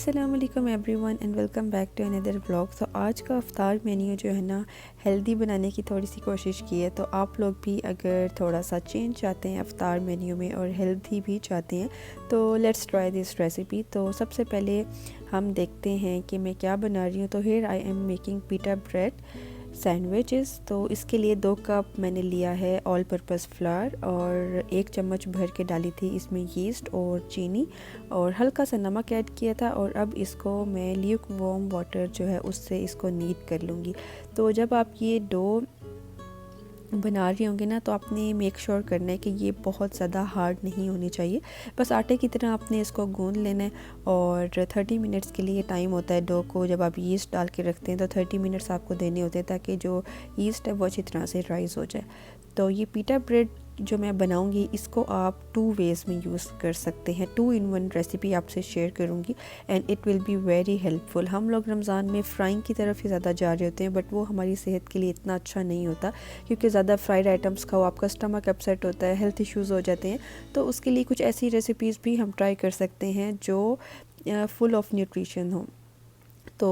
अस्सलाम वालेकुम everyone and welcome back to another vlog. तो आज का अफ्तार मेन्यू जो है ना हेल्दी बनाने की थोड़ी सी कोशिश की है। तो आप लोग भी अगर थोड़ा सा चेंज चाहते हैं अफ्तार मेन्यू में और हेल्दी भी चाहते हैं तो लेट्स ट्राई दिस रेसिपी। तो सबसे पहले हम देखते हैं कि मैं क्या बना रही हूँ। तो हियर आई एम मेकिंग पीटा ब्रेड सैंडविचेस। तो इसके लिए 2 कप मैंने लिया है ऑल पर्पस फ्लावर और 1 चम्मच भर के डाली थी इसमें यीस्ट और चीनी और हल्का सा नमक ऐड किया था। और अब इसको मैं ल्यूक वार्म वाटर जो है उससे इसको नीड कर लूँगी। तो जब आप ये डो बना रही होंगे ना तो आपने मेक श्योर करना है कि ये बहुत ज़्यादा हार्ड नहीं होनी चाहिए, बस आटे की तरह आपने इसको गूंद लेना है। और 30 मिनट्स के लिए टाइम होता है डो को, जब आप यीस्ट डाल के रखते हैं तो 30 मिनट्स आपको देने होते हैं ताकि जो यीस्ट है वो अच्छी तरह से राइज़ हो जाए। तो ये पीटा ब्रेड जो मैं बनाऊंगी इसको आप 2 वेज़ में यूज़ कर सकते हैं। 2 in 1 रेसिपी आपसे शेयर करूंगी and it will be very helpful. हम लोग रमज़ान में फ्राइंग की तरफ ही ज़्यादा जा रहे होते हैं बट वो हमारी सेहत के लिए इतना अच्छा नहीं होता, क्योंकि ज़्यादा फ्राइड आइटम्स खाओ आपका स्टमक अपसेट होता है, हेल्थ इश्यूज़ हो जाते हैं। तो उसके लिए कुछ ऐसी रेसिपीज़ भी हम ट्राई कर सकते हैं जो फुल ऑफ न्यूट्रिशन हो। तो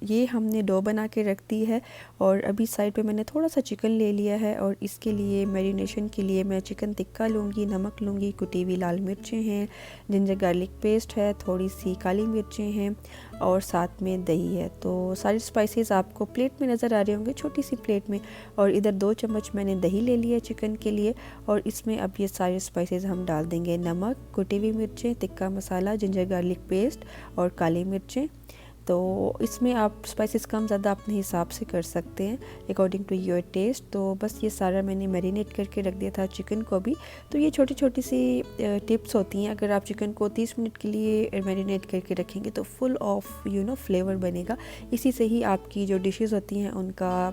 ये हमने डो बना के रख दी है और अभी साइड पे मैंने थोड़ा सा चिकन ले लिया है और इसके लिए मैरिनेशन के लिए मैं चिकन टिक्का लूँगी, नमक लूँगी, कुटी हुई लाल मिर्चें हैं, जिंजर गार्लिक पेस्ट है, थोड़ी सी काली मिर्चें हैं और साथ में दही है। तो सारे स्पाइसेस आपको प्लेट में नज़र आ रहे होंगे, छोटी सी प्लेट में। और इधर 2 चम्मच मैंने दही ले लिया चिकन के लिए और इसमें अब ये सारे स्पाइसेस हम डाल देंगे, नमक, कुटी हुई मिर्चें, tikka masala, ginger garlic paste और काली मिर्चें। तो इसमें आप स्पाइसेस कम ज़्यादा अपने हिसाब से कर सकते हैं अकॉर्डिंग टू योर टेस्ट। तो बस ये सारा मैंने मैरिनेट करके रख दिया था चिकन को भी। तो ये छोटी छोटी सी टिप्स होती हैं, अगर आप चिकन को 30 मिनट के लिए मैरिनेट करके रखेंगे तो फुल ऑफ फ्लेवर बनेगा। इसी से ही आपकी जो डिशेस होती हैं उनका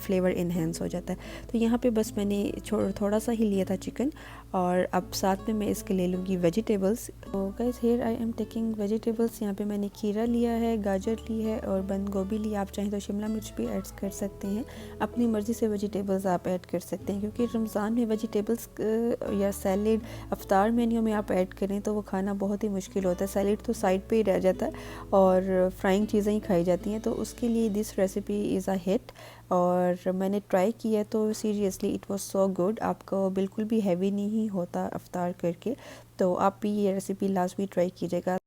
फ्लेवर इन्हेंस हो जाता है। तो यहाँ पे बस मैंने थोड़ा सा ही लिया था चिकन और अब साथ में मैं इसके ले लूँगी वेजिटेबल्स। तो guys here I am taking vegetables. यहाँ पे मैंने खीरा लिया है, गाजर ली है और बंद गोभी ली। आप चाहें तो शिमला मिर्च भी ऐड कर सकते हैं, अपनी मर्ज़ी से वेजिटेबल्स आप ऐड कर सकते हैं, क्योंकि रमज़ान में वेजिटेबल्स या सैलेड अफ्तार मेन्यू में आप ऐड करें तो वो खाना बहुत ही मुश्किल होता है। सैलेड तो साइड पे ही रह जाता है और फ्राइंग चीज़ें ही खाई जाती हैं। तो उसके लिए this recipe is a hit और मैंने ट्राई किया तो seriously it was so good. आपको बिल्कुल भी हैवी नहीं होता अफ्तार करके। तो आप भी ये रेसिपी लास्ट भी ट्राई कीजिएगा।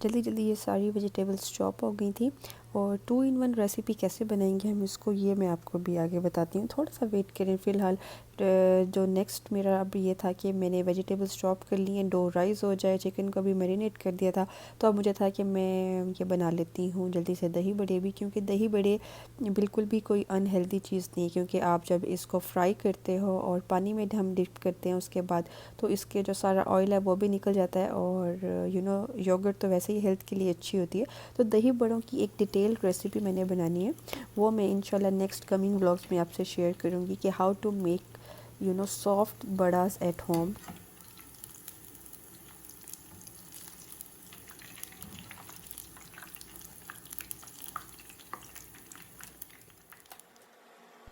जल्दी जल्दी ये सारी वेजिटेबल्स चॉप हो गई थी। और 2 in 1 रेसिपी कैसे बनाएंगे हम इसको, ये मैं आपको भी आगे बताती हूँ, थोड़ा सा वेट करें। फ़िलहाल जो नेक्स्ट मेरा अब ये था कि मैंने वेजिटेबल्स चॉप कर लिए, डो राइस हो जाए, चिकन को भी मैरिनेट कर दिया था। तो अब मुझे था कि मैं ये बना लेती हूँ जल्दी से दही बड़े भी, क्योंकि दही बड़े बिल्कुल भी कोई अनहेल्दी चीज़ नहीं है, क्योंकि आप जब इसको फ्राई करते हो और पानी में हम डिप करते हैं उसके बाद तो इसके जो सारा ऑयल है वो भी निकल जाता है। और योगर्ट तो वैसे ही हेल्थ के लिए अच्छी होती है। तो दही बड़ों की एक डिटेल्ड रेसिपी मैंने बनानी है, वो मैं इंशाल्लाह नेक्स्ट कमिंग व्लॉग्स में आपसे शेयर करूँगी कि हाउ टू मेक सॉफ्ट बड़ास एट होम।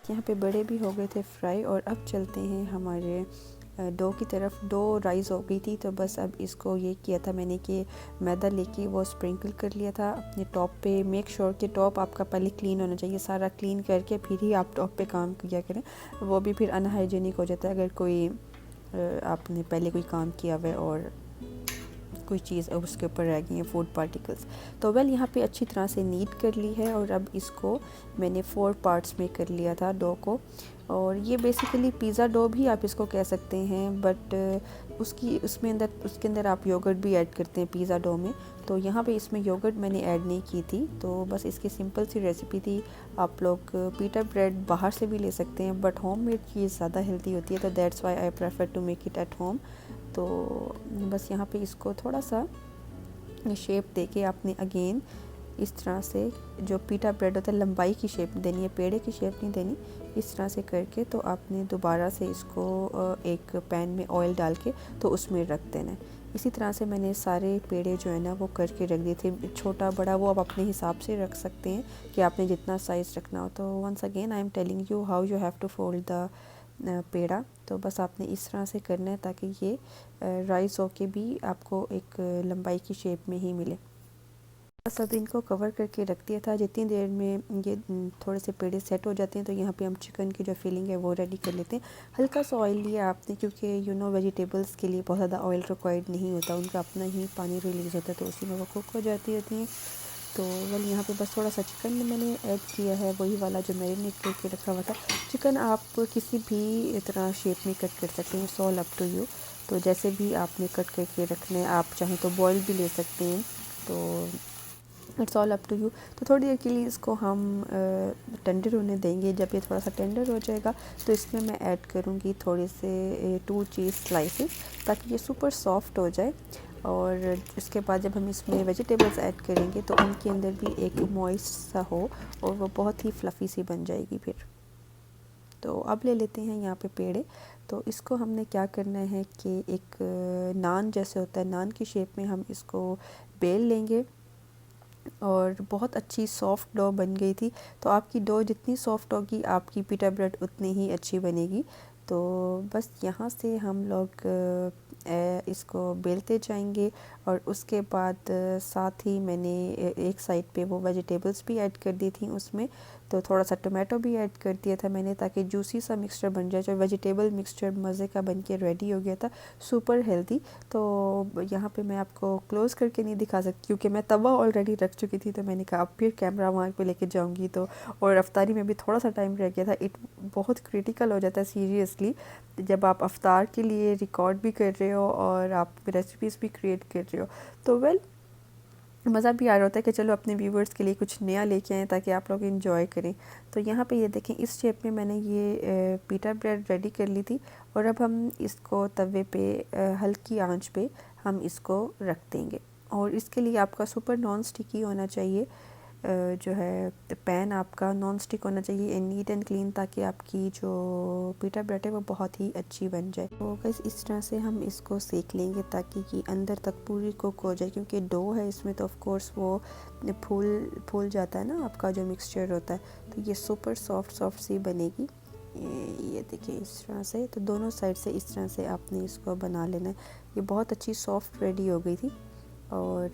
यहाँ पे बड़े भी हो गए थे फ्राई और अब चलते हैं हमारे डो की तरफ। डो राइस हो गई थी तो बस अब इसको ये किया था मैंने कि मैदा लेके वो स्प्रिंकल कर लिया था अपने टॉप पे। मेक श्योर कि टॉप आपका पहले क्लीन होना चाहिए, सारा क्लीन करके फिर ही आप टॉप पे काम किया करें, वो भी फिर अनहाइजीनिक हो जाता है अगर कोई आपने पहले कोई काम किया हुआ है और कोई चीज़ उसके ऊपर रह गई है फूड पार्टिकल्स। तो वेल यहाँ पे अच्छी तरह से नीट कर ली है और अब इसको मैंने 4 पार्ट्स में कर लिया था डो को। और ये बेसिकली पिज़्ज़ा डो भी आप इसको कह सकते हैं, बट उसके अंदर आप योगर्ट भी ऐड करते हैं पिज़्ज़ा डो में। तो यहाँ पे इसमें योगर्ट मैंने ऐड नहीं की थी, तो बस इसकी सिंपल सी रेसिपी थी। आप लोग पीटा ब्रेड बाहर से भी ले सकते हैं बट होममेड चीज़ ज़्यादा हेल्दी होती है, तो that's why I prefer to make it at home. तो बस यहाँ पे इसको थोड़ा सा शेप देके आपने अगेन इस तरह से जो पीटा ब्रेड होता है लंबाई की शेप देनी है, पेड़े की शेप नहीं देनी। इस तरह से करके तो आपने दोबारा से इसको एक पैन में ऑयल डाल के तो उसमें रख देना है। इसी तरह से मैंने सारे पेड़े जो है ना वो करके रख दिए थे, छोटा बड़ा वो आप अपने हिसाब से रख सकते हैं कि आपने जितना साइज़ रखना हो। तो once again I am telling you how you have to fold the peda. तो बस आपने इस तरह से करना है ताकि ये राइस होके भी आपको एक लंबाई की शेप में ही मिले। बस अब इनको कवर करके रख दिया था। जितनी देर में ये थोड़े से पेड़े सेट हो जाते हैं तो यहाँ पे हम चिकन की जो फिलिंग है वो रेडी कर लेते हैं। हल्का सा ऑयल लिया आपने, क्योंकि वेजिटेबल्स के लिए बहुत ज़्यादा ऑयल रिक्वायर्ड नहीं होता, उनका अपना ही पानी रिलीज़ होता है तो उसी में वो कुक हो जाती होती हैं। तो वेल यहाँ पे बस थोड़ा सा चिकन मैंने ऐड किया है, वही वाला जो मैरिनेट करके रखा हुआ था। चिकन आप किसी भी तरह शेप में कट कर सकते हैं, सॉल अप टू यू। तो जैसे भी आपने कट करके रखने, आप चाहें तो बॉयल भी ले सकते हैं, तो it's all up to you. तो थोड़ी देर के लिए इसको हम टेंडर होने देंगे। जब ये थोड़ा सा टेंडर हो जाएगा तो इसमें मैं ऐड करूँगी थोड़े से 2 चीज़ स्लाइसेस, ताकि ये सुपर सॉफ्ट हो जाए। और इसके बाद जब हम इसमें वेजिटेबल्स ऐड करेंगे तो उनके अंदर भी एक मॉइस्ट सा हो और वो बहुत ही फ्लफ़ी सी बन जाएगी फिर। तो अब ले लेते हैं यहाँ पे पेड़े। तो इसको हमने क्या करना है कि एक नान जैसे होता है, नान की शेप में हम इसको बेल लेंगे। और बहुत अच्छी सॉफ्ट डो बन गई थी। तो आपकी डो जितनी सॉफ्ट होगी आपकी पिटा ब्रेड उतनी ही अच्छी बनेगी। तो बस यहाँ से हम लोग इसको बेलते जाएंगे। और उसके बाद साथ ही मैंने एक साइड पे वो वेजिटेबल्स भी ऐड कर दी थी उसमें। तो थोड़ा सा टोमेटो भी ऐड कर दिया था मैंने, ताकि जूसी सा मिक्सचर बन जाए। जो वेजिटेबल मिक्सचर मज़े का बन के रेडी हो गया था, सुपर हेल्दी। तो यहाँ पे मैं आपको क्लोज़ करके नहीं दिखा सकती क्योंकि मैं तवा ऑलरेडी रख चुकी थी। तो मैंने कहा अब फिर कैमरा वहाँ पे लेके जाऊँगी तो, और अफ्तारी में भी थोड़ा सा टाइम रह गया था। बहुत क्रिटिकल हो जाता है सीरियसली, जब आप अफ्तार के लिए रिकॉर्ड भी कर रहे हो और आप रेसिपीज़ भी क्रिएट कर रहे हो। तो वेल मज़ा भी आ रहा होता है कि चलो अपने व्यूवर्स के लिए कुछ नया लेके आएँ ताकि आप लोग एंजॉय करें। तो यहाँ पे ये देखें, इस शेप में मैंने ये पिटा ब्रेड रेडी कर ली थी। और अब हम इसको तवे पे हल्की आंच पे हम इसको रख देंगे। और इसके लिए आपका सुपर नॉन स्टिकी होना चाहिए, जो है पैन आपका नॉन स्टिक होना चाहिए एंड नीट एंड क्लीन, ताकि आपकी जो पिटा ब्रेड है वो बहुत ही अच्छी बन जाए। तो बस इस तरह से हम इसको सेक लेंगे ताकि ये अंदर तक पूरी कुक हो जाए, क्योंकि डो है इसमें तो ऑफ कोर्स वो फूल जाता है ना आपका जो मिक्सचर होता है। तो ये सुपर सॉफ्ट सी बनेगी। ये देखिए इस तरह से। तो दोनों साइड से इस तरह से आपने इसको बना लेना है। ये बहुत अच्छी सॉफ्ट रेडी हो गई थी। और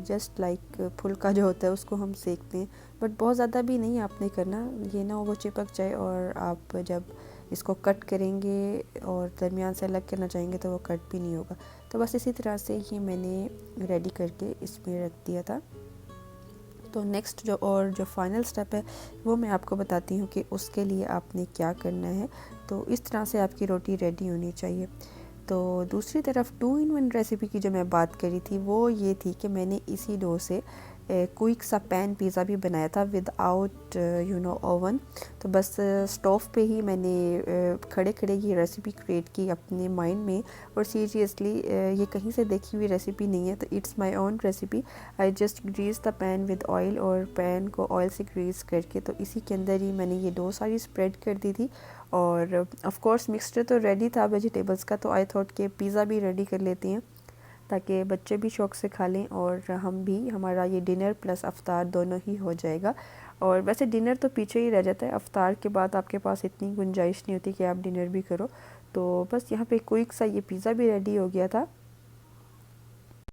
जस्ट लाइक फुल्का जो होता है उसको हम सेकते हैं, बट बहुत ज़्यादा भी नहीं आपने करना, ये ना वो चिपक जाए और आप जब इसको कट करेंगे और दरमियान से अलग करना चाहेंगे तो वो कट भी नहीं होगा। तो बस इसी तरह से ये मैंने रेडी करके इसमें रख दिया था। तो नेक्स्ट जो फाइनल स्टेप है वो मैं आपको बताती हूँ कि उसके लिए आपने क्या करना है। तो इस तरह से आपकी रोटी रेडी होनी चाहिए। तो दूसरी तरफ 2 इन 1 रेसिपी की जो मैं बात करी थी वो ये थी कि मैंने इसी डो से क्विक सा पैन पिज़्ज़ा भी बनाया था विदाउट ओवन। तो बस स्टोव पे ही मैंने खड़े खड़े ये रेसिपी क्रिएट की अपने माइंड में। और सीरियसली ये कहीं से देखी हुई रेसिपी नहीं है, तो it's my own recipe. I just grease the pan with oil, और पैन को ऑयल से ग्रीस करके तो इसी के अंदर ही मैंने ये डो सारी स्प्रेड कर दी थी। और ऑफ कोर्स मिक्सचर तो रेडी था वेजिटेबल्स का, तो आई थॉट कि पिज़्ज़ा भी रेडी कर लेते हैं ताकि बच्चे भी शौक़ से खा लें और हम भी, हमारा ये डिनर प्लस अफ्तार दोनों ही हो जाएगा। और वैसे डिनर तो पीछे ही रह जाता है, अफ्तार के बाद आपके पास इतनी गुंजाइश नहीं होती कि आप डिनर भी करो। तो बस यहाँ पे क्विक सा ये पिज़्ज़ा भी रेडी हो गया था।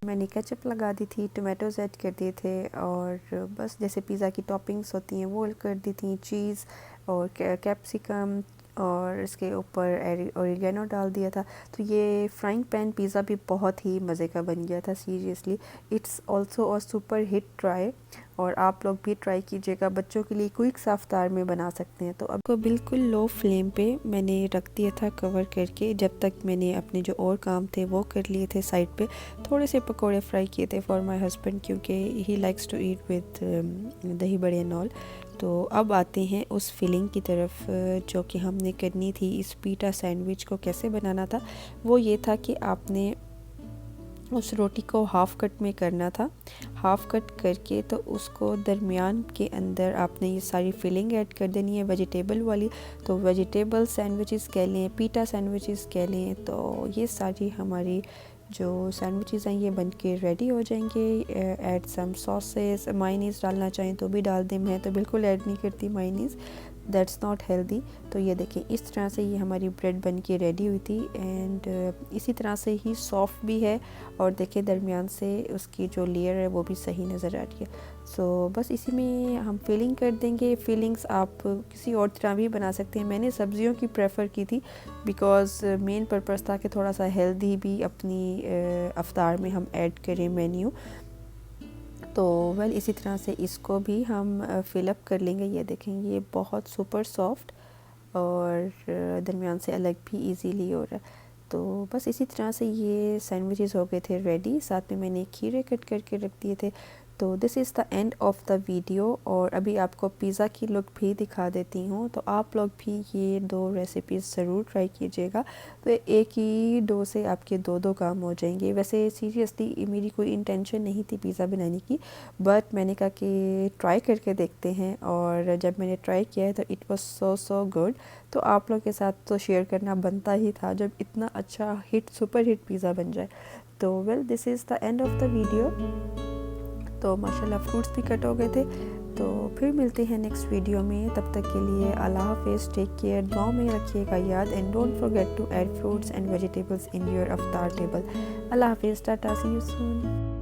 मैंने केचप लगा दी थी, टोमेटोज़ ऐड कर दिए थे, और बस जैसे पिज़्ज़ा की टॉपिंग्स होती हैं वो कर दी थी, चीज़ और कैप्सिकम, और इसके ऊपर ओरिगेनो डाल दिया था। तो ये फ्राइंग पैन पिज़्ज़ा भी बहुत ही मज़े का बन गया था seriously. It's also a super hit try, और आप लोग भी ट्राई कीजिएगा, बच्चों के लिए क्विक सा इफ्तार में बना सकते हैं। तो अब को बिल्कुल लो फ्लेम पे मैंने रख दिया था कवर करके, जब तक मैंने अपने जो और काम थे वो कर लिए थे साइड पे। थोड़े से पकोड़े फ्राई किए थे फॉर माय हस्बैंड, क्योंकि he likes to eat with dahi bade and all. तो अब आते हैं उस फिलिंग की तरफ जो कि हमने करनी थी। इस पीटा सैंडविच को कैसे बनाना था वो ये था कि आपने उस रोटी को हाफ़ कट में करना था। हाफ़ कट करके तो उसको दरमियान के अंदर आपने ये सारी फिलिंग ऐड कर देनी है वेजिटेबल वाली। तो वेजिटेबल सैंडविचेस कह लें, पीटा सैंडविचेस कह लें, तो ये सारी हमारी जो सैंडविचेस हैं ये बन के रेडी हो जाएंगे। ऐड सम सॉसेस, मायनीज़ डालना चाहें तो भी डाल दें, मैं तो बिल्कुल ऐड नहीं करती मायनीज़। That's not healthy. तो ये देखें इस तरह से ये हमारी ब्रेड बन के रेडी हुई थी एंड इसी तरह से ही सॉफ्ट भी है और देखें दरमियान से उसकी जो लेयर है वो भी सही नज़र आ रही है। सो बस इसी में हम फिलिंग कर देंगे। फिलिंग्स आप किसी और तरह भी बना सकते हैं, मैंने सब्जियों की प्रेफर की थी बिकॉज़ मेन पर्पस था कि थोड़ा सा हेल्दी भी अपनी अफ्तार में हम ऐड करें मेन्यू। तो वेल इसी तरह से इसको भी हम फिलअप कर लेंगे। ये देखें ये बहुत सुपर सॉफ्ट और दरमियान से अलग भी इजीली हो रहा है। तो बस इसी तरह से ये सैंडविचेस हो गए थे रेडी, साथ में मैंने खीरे कट करके रख दिए थे। तो this is the end of the video और अभी आपको पिज़्ज़ा की लुक भी दिखा देती हूँ। तो आप लोग भी ये 2 रेसिपीज़ ज़रूर ट्राई कीजिएगा। तो एक ही डो से आपके 2 काम हो जाएंगे। वैसे सीरियसली मेरी कोई इंटेंशन नहीं थी पिज़्ज़ा बनाने की, बट मैंने कहा कि ट्राई करके देखते हैं और जब मैंने ट्राई किया है तो इट वाज सो गुड। तो आप लोग के साथ तो शेयर करना बनता ही था जब इतना अच्छा सुपर हिट पिज़्ज़ा बन जाए। तो well this is the end of the video. तो माशाल्लाह फ्रूट्स भी कट हो गए थे। तो फिर मिलते हैं नेक्स्ट वीडियो में, तब तक के लिए अल्लाह हाफ़िज़, टेक केयर, दुआ में रखिएगा याद and don't forget to add fruits and vegetables in your iftar table. अल्लाह हाफ़िज़, टाटा, सी यू सून।